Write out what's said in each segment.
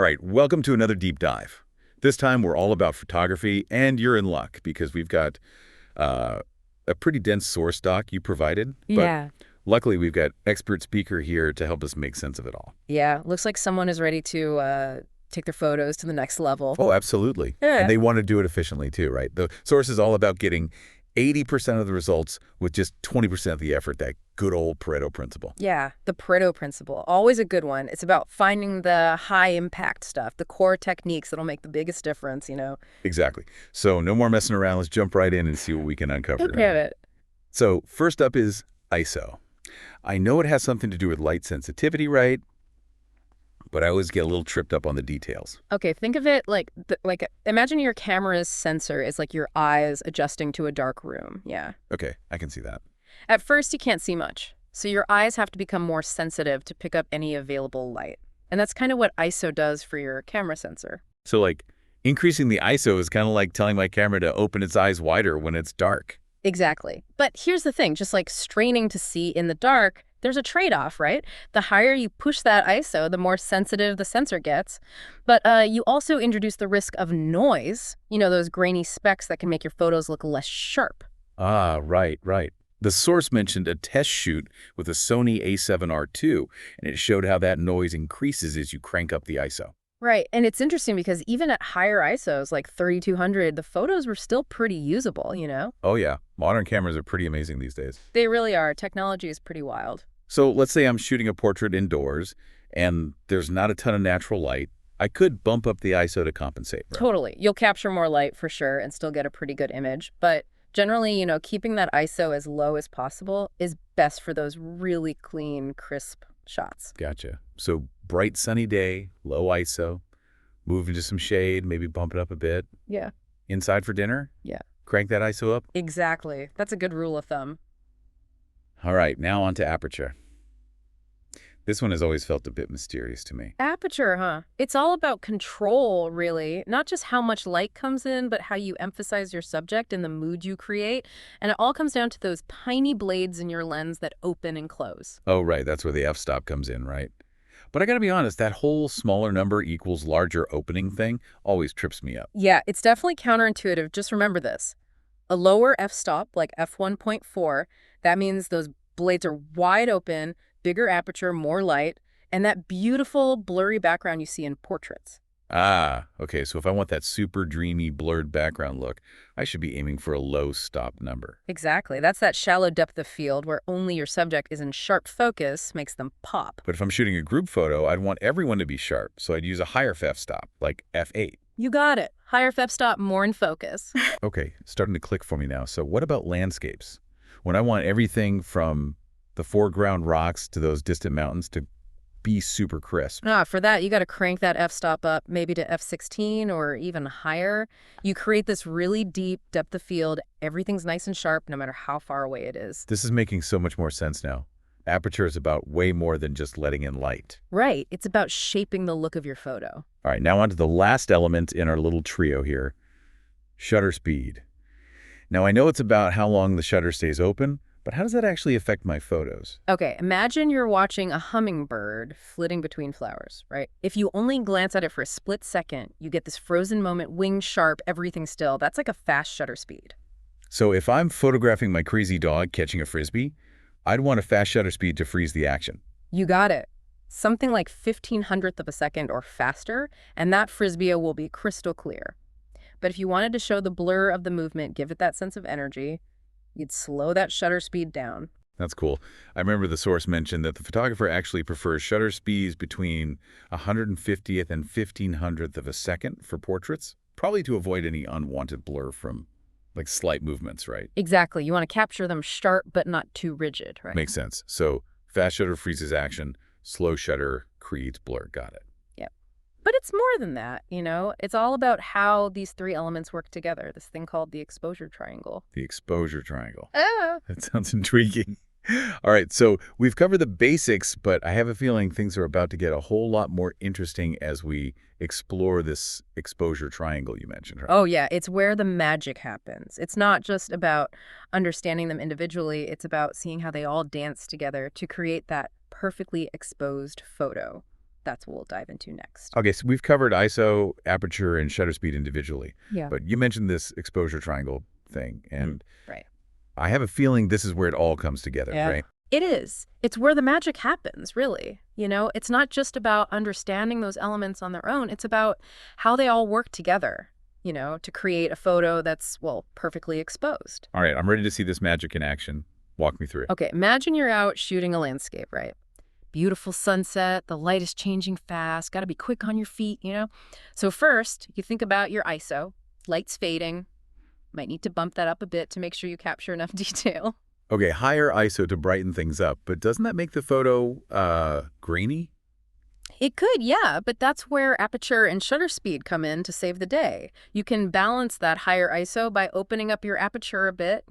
All right, welcome to another deep dive. This time we're all about photography, and you're in luck because we've got uh, a pretty dense source doc you provided, but Yeah. luckily we've got expert speaker here to help us make sense of it all. Yeah. Looks like someone is ready to take their photos to the next level. Oh, absolutely. And Yeah. they want to do it efficiently too, right? The source is all about getting 80% of the results with just 20% of the effort, that good old Pareto principle. Yeah. The Pareto principle. Always a good one. It's about finding the high impact stuff, the core techniques that'll make the biggest difference. Exactly. So no more messing around. Let's jump right in and see what we can uncover Okay. now. So first up is ISO. I know it has something to do with light sensitivity, right? But I always get a little tripped up on the details. Okay, think of it like imagine your camera's sensor is like your eyes adjusting to a dark room. Yeah. Okay, I can see that. At first, you can't see much, so your eyes have to become more sensitive to pick up any available light. And that's kind of what ISO does for your camera sensor. So like increasing the ISO is kind of like telling my camera to open its eyes wider when it's dark. Exactly. But here's the thing, just like straining to see in the dark, there's a trade-off, right? The higher you push that ISO, the more sensitive the sensor gets. But you also introduce the risk of noise, those grainy specks that can make your photos look less sharp. Ah, right. The source mentioned a test shoot with a Sony A7R II, and it showed how that noise increases as you crank up the ISO. Right, and it's interesting because even at higher ISOs, like 3200, the photos were still pretty usable. Oh yeah, modern cameras are pretty amazing these days. They really are. Technology is pretty wild. So let's say I'm shooting a portrait indoors, and there's not a ton of natural light. I could bump up the ISO to compensate, right? Totally. You'll capture more light for sure and still get a pretty good image. But generally, keeping that ISO as low as possible is best for those really clean, crisp shots. Gotcha. So bright sunny day, low ISO, move into some shade, maybe bump it up a bit. Yeah. Inside for dinner, Yeah. crank that ISO up. Exactly. That's a good rule of thumb. All right, now on to aperture. This one has always felt a bit mysterious to me. Aperture, huh? It's all about control, really. Not just how much light comes in, but how you emphasize your subject and the mood you create. And it all comes down to those tiny blades in your lens that open and close. Oh, right, that's where the f-stop comes in, right? But I gotta be honest, that whole smaller number equals larger opening thing always trips me up. Yeah, it's definitely counterintuitive. Just remember this. A lower f-stop, like f1.4, that means those blades are wide open, bigger aperture, more light, and that beautiful blurry background you see in portraits. Ah, okay, so if I want that super dreamy, blurred background look, I should be aiming for a low stop number. Exactly. That's that shallow depth of field where only your subject is in sharp focus makes them pop. But if I'm shooting a group photo, I'd want everyone to be sharp, so I'd use a higher f-stop, like f8. You got it. Higher f-stop, more in focus. Okay, starting to click for me now. So what about landscapes? When I want everything from the foreground rocks to those distant mountains to be super crisp. For that, you got to crank that f-stop up, maybe to f16 or even higher. You create this really deep depth of field. Everything's nice and sharp, no matter how far away it is. This is making so much more sense now. Aperture is about way more than just letting in light. Right. It's about shaping the look of your photo. All right, now on to the last element in our little trio here, shutter speed. Now, I know it's about how long the shutter stays open, but how does that actually affect my photos? Okay, imagine you're watching a hummingbird flitting between flowers, right? If you only glance at it for a split second, you get this frozen moment, wings sharp, everything still. That's like a fast shutter speed. So if I'm photographing my crazy dog catching a Frisbee, I'd want a fast shutter speed to freeze the action. You got it. Something like 1/1500th of a second or faster, and that Frisbee will be crystal clear. But if you wanted to show the blur of the movement, give it that sense of energy, you'd slow that shutter speed down. That's cool. I remember the source mentioned that the photographer actually prefers shutter speeds between 150th and 1500th of a second for portraits, probably to avoid any unwanted blur from like slight movements, right? Exactly. You want to capture them sharp, but not too rigid, right? Makes sense. So fast shutter freezes action, slow shutter creates blur. Got it. Yep. But it's more than that. It's all about how these three elements work together, this thing called the exposure triangle. The exposure triangle. Oh. That sounds intriguing. All right, so we've covered the basics, but I have a feeling things are about to get a whole lot more interesting as we explore this exposure triangle you mentioned, right? Oh, yeah. It's where the magic happens. It's not just about understanding them individually. It's about seeing how they all dance together to create that perfectly exposed photo. That's what we'll dive into next. Okay, so we've covered ISO, aperture, and shutter speed individually. Yeah. But you mentioned this exposure triangle thing, and Right. I have a feeling this is where it all comes together, Yeah. right? It is. It's where the magic happens, really. It's not just about understanding those elements on their own. It's about how they all work together, to create a photo that's, well, perfectly exposed. All right, I'm ready to see this magic in action. Walk me through it. Okay, imagine you're out shooting a landscape, right? Beautiful sunset, the light is changing fast, got to be quick on your feet. So first, you think about your ISO, light's fading, might need to bump that up a bit to make sure you capture enough detail. Okay, higher ISO to brighten things up, but doesn't that make the photo, grainy? It could, yeah, but that's where aperture and shutter speed come in to save the day. You can balance that higher ISO by opening up your aperture a bit,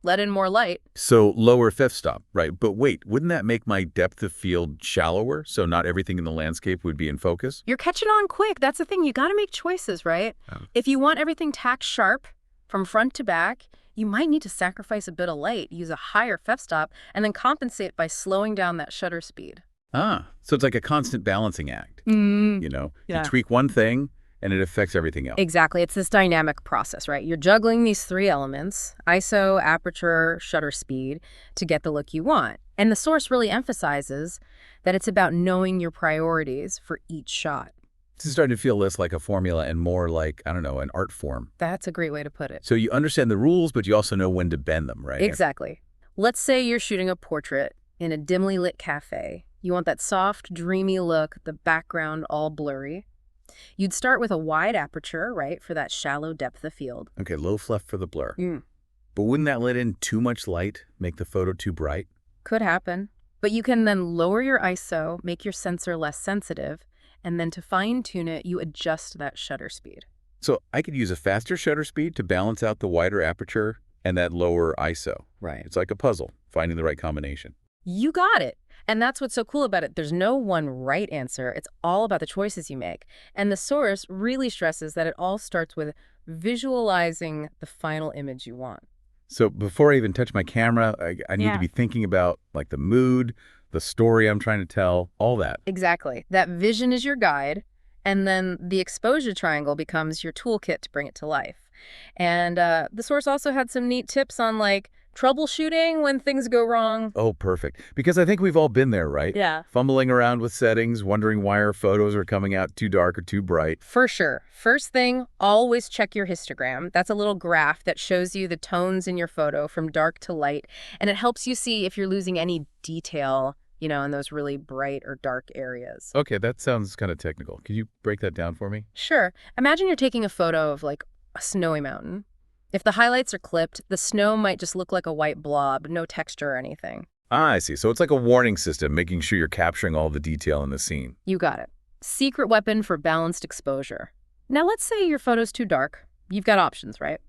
let in more light. So lower f-stop, right? But wait, wouldn't that make my depth of field shallower, so not everything in the landscape would be in focus? You're catching on quick. That's the thing. You got to make choices, right? Oh. If you want everything tacked sharp from front to back, you might need to sacrifice a bit of light, use a higher f-stop, and then compensate by slowing down that shutter speed. So it's like a constant balancing act. Yeah. You tweak one thing and it affects everything else. Exactly. It's this dynamic process, right? You're juggling these three elements, ISO, aperture, shutter speed, to get the look you want. And the source really emphasizes that it's about knowing your priorities for each shot. This is starting to feel less like a formula and more like, I don't know, an art form. That's a great way to put it. So you understand the rules, but you also know when to bend them, right? Exactly. Let's say you're shooting a portrait in a dimly lit cafe. You want that soft, dreamy look, the background all blurry. You'd start with a wide aperture, right, for that shallow depth of field. Okay, low fluff for the blur. But wouldn't that let in too much light, make the photo too bright? Could happen. But you can then lower your ISO, make your sensor less sensitive, and then to fine-tune it, you adjust that shutter speed. So I could use a faster shutter speed to balance out the wider aperture and that lower ISO. Right. It's like a puzzle, finding the right combination. You got it. And that's what's so cool about it. There's no one right answer. It's all about the choices you make. And the source really stresses that it all starts with visualizing the final image you want. So before I even touch my camera, I need to be thinking about like the mood, the story I'm trying to tell, all that. Exactly. That vision is your guide, and then the exposure triangle becomes your toolkit to bring it to life. And the source also had some neat tips on like troubleshooting when things go wrong. Oh, perfect. Because I think we've all been there, right? Yeah. Fumbling around with settings, wondering why our photos are coming out too dark or too bright. For sure. First thing, always check your histogram. That's a little graph that shows you the tones in your photo from dark to light, and it helps you see if you're losing any detail, in those really bright or dark areas. Okay, that sounds kind of technical. Can you break that down for me? Sure. Imagine you're taking a photo of like a snowy mountain. If the highlights are clipped, the snow might just look like a white blob, no texture or anything. I see. So it's like a warning system, making sure you're capturing all the detail in the scene. You got it. Secret weapon for balanced exposure. Now let's say your photo's too dark. You've got options, right?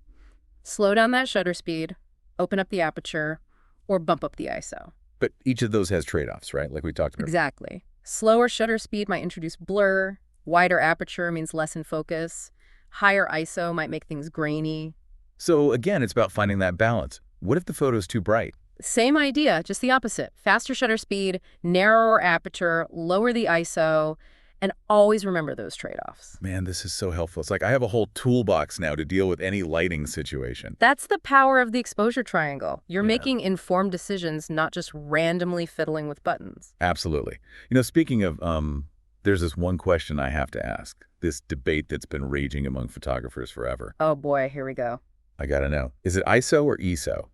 Slow down that shutter speed, open up the aperture, or bump up the ISO. But each of those has trade-offs, right? Like we talked about. Exactly. Slower shutter speed might introduce blur. Wider aperture means less in focus. Higher ISO might make things grainy. So again, it's about finding that balance. What if the photo's too bright? Same idea, just the opposite. Faster shutter speed, narrower aperture, lower the ISO, and always remember those trade-offs. Man, this is so helpful. It's like I have a whole toolbox now to deal with any lighting situation. That's the power of the exposure triangle. You're making informed decisions, not just randomly fiddling with buttons. Absolutely. Speaking of, there's this one question I have to ask. This debate that's been raging among photographers forever. Oh boy, here we go. I gotta know. Is it ISO or ESO?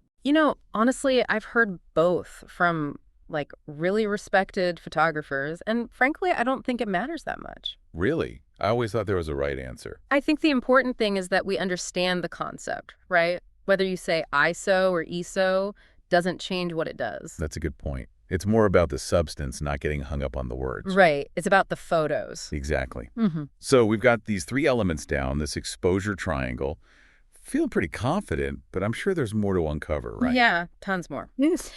Honestly, I've heard both from like really respected photographers, and frankly, I don't think it matters that much. Really? I always thought there was a right answer. I think the important thing is that we understand the concept, right? Whether you say ISO or ESO doesn't change what it does. That's a good point. It's more about the substance, not getting hung up on the words. Right. It's about the photos. Exactly. Mm-hmm. So we've got these three elements down, this exposure triangle. Feeling pretty confident, but I'm sure there's more to uncover, right? Yeah, tons more. Yes.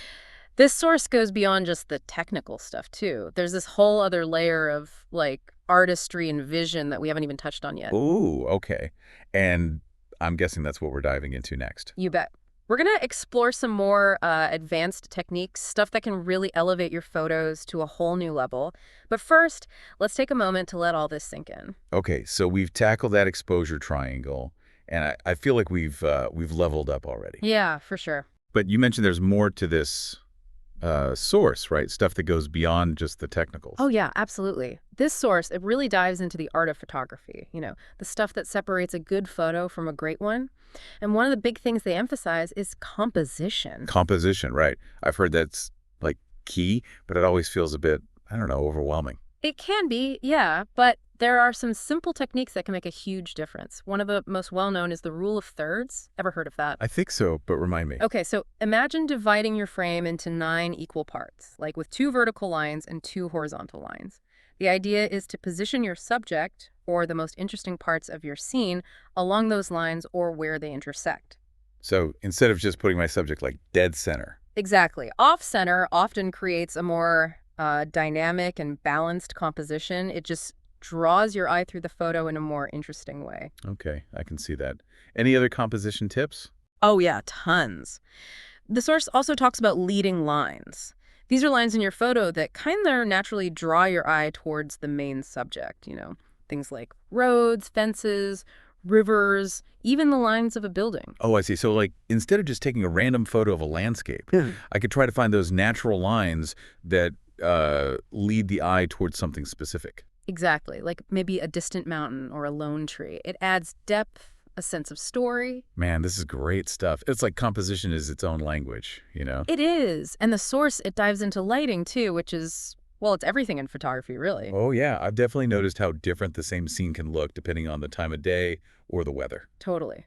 This source goes beyond just the technical stuff, too. There's this whole other layer of, like, artistry and vision that we haven't even touched on yet. Ooh, okay. And I'm guessing that's what we're diving into next. You bet. We're going to explore some more advanced techniques, stuff that can really elevate your photos to a whole new level. But first, let's take a moment to let all this sink in. Okay, so we've tackled that exposure triangle, and I feel like we've leveled up already. Yeah, for sure. But you mentioned there's more to this source, right? Stuff that goes beyond just the technicals. Oh, yeah, absolutely. This source, it really dives into the art of photography, the stuff that separates a good photo from a great one. And one of the big things they emphasize is composition. Composition, right? I've heard that's like key, but it always feels a bit, I don't know, overwhelming. It can be, yeah, but there are some simple techniques that can make a huge difference. One of the most well-known is the rule of thirds. Ever heard of that? I think so, but remind me. Okay, so imagine dividing your frame into 9 equal parts, like with 2 vertical lines and 2 horizontal lines. The idea is to position your subject, or the most interesting parts of your scene, along those lines or where they intersect. So instead of just putting my subject like dead center. Exactly. Off-center often creates a more dynamic and balanced composition. It just draws your eye through the photo in a more interesting way. Okay, I can see that. Any other composition tips? Oh, yeah, tons. The source also talks about leading lines. These are lines in your photo that kind of naturally draw your eye towards the main subject, things like roads, fences, rivers, even the lines of a building. Oh, I see. So like instead of just taking a random photo of a landscape, I could try to find those natural lines that lead the eye towards something specific. Exactly, like maybe a distant mountain or a lone tree. It adds depth, a sense of story. Man, this is great stuff. It's like composition is its own language, It is. And the source, it dives into lighting too, which is, well, it's everything in photography, really. Oh, yeah. I've definitely noticed how different the same scene can look depending on the time of day or the weather. Totally.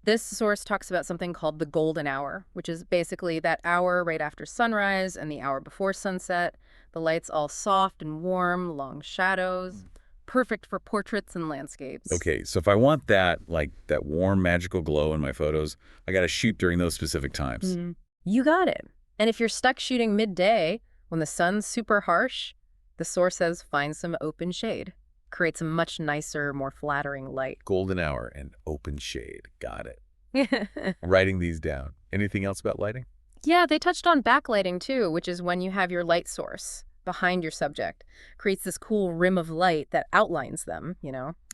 This source talks about something called the golden hour, which is basically that hour right after sunrise and the hour before sunset. The light's all soft and warm, long shadows, perfect for portraits and landscapes. Okay, so if I want that, like that warm, magical glow in my photos, I got to shoot during those specific times. You got it. And if you're stuck shooting midday, when the sun's super harsh, the source says find some open shade. Creates a much nicer, more flattering light. Golden hour and open shade. Got it. Writing these down. Anything else about lighting? Yeah, they touched on backlighting too, which is when you have your light source behind your subject. Creates this cool rim of light that outlines them.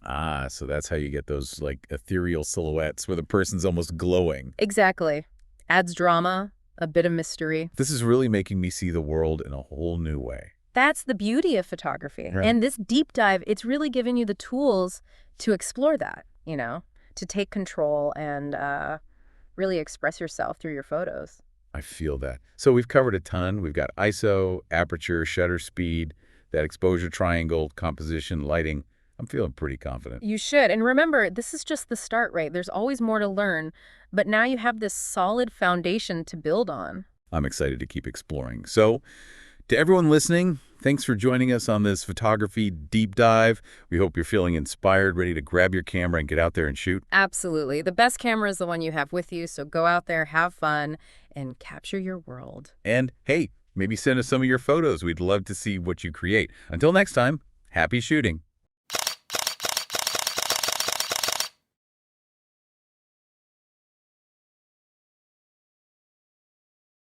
Ah, so that's how you get those like ethereal silhouettes where the person's almost glowing. Exactly. Adds drama, a bit of mystery. This is really making me see the world in a whole new way. That's the beauty of photography. Right. And this deep dive, it's really giving you the tools to explore that, to take control and really express yourself through your photos. I feel that. So we've covered a ton. We've got ISO, aperture, shutter speed, that exposure triangle, composition, lighting. I'm feeling pretty confident. You should. And remember, this is just the start, right? There's always more to learn. But now you have this solid foundation to build on. I'm excited to keep exploring. So to everyone listening, thanks for joining us on this photography deep dive. We hope you're feeling inspired, ready to grab your camera and get out there and shoot. Absolutely. The best camera is the one you have with you. So go out there, have fun, and capture your world. And hey, maybe send us some of your photos. We'd love to see what you create. Until next time, happy shooting.